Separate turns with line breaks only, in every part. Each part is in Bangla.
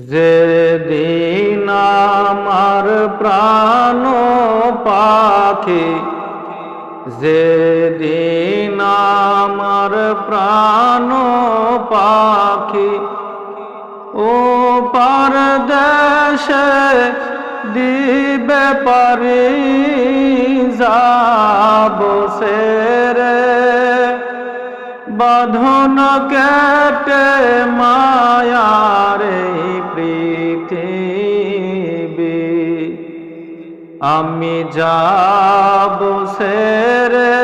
যেদিন আমার প্রাণ পাখি, যেদিন আমার প্রাণ পাখি ও পরদেশে দিবে পারি যাব সেরে, বাঁধন কেটে মায়ার এই পৃথিবী আমি যাব সেরে,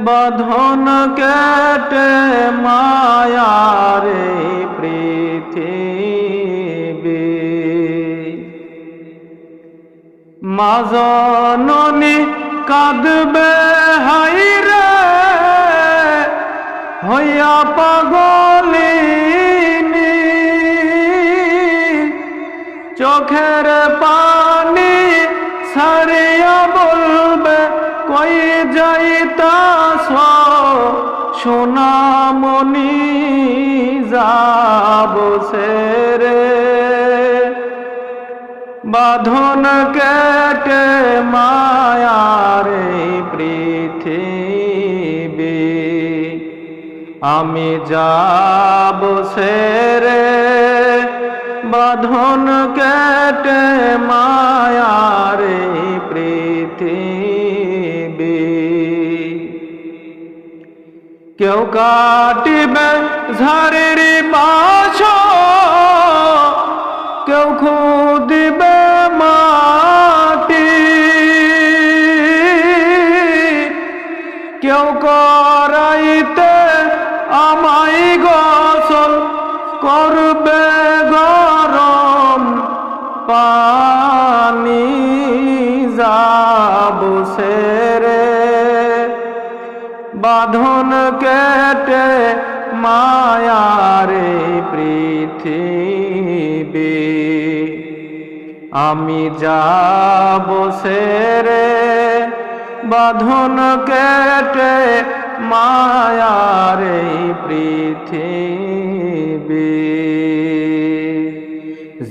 বাঁধন কেটে মায়ার এই পৃথিবী। মা জননী কাঁদবে হায়রে হইয়া পাগলিনী, চোখের পানি ছাড়িয়া বলবে কই যাইতাছ সোনামণি যাব সেরে, বাঁধন কেটে মায়ার এই পৃথিবী আমি যাব সেরে, বাঁধন কেটে মায়ার এই পৃথিবী। কেউ কাটিবে ঝাড়ের বাস, কেউ খুদিবে মাটি, কেউ করাইতে আমায় গোসল করবে গরম পানি যাব সেরে, বাঁধন কেটে মায়ার এই পৃথিবী আমি যাব সেরে, বাঁধন কেটে মায়ার এই পৃথিবী।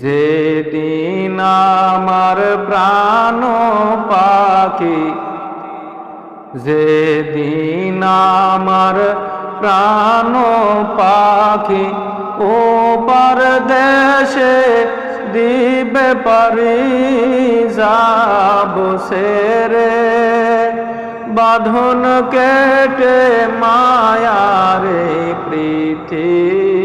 যেদিন আমার প্রাণ পাখি, যেদিন আমার প্রাণ পাখি ও পরদেশে দিবে পারি যাব সেরে, বাঁধন কেটে মায়ার এই পৃথিবী।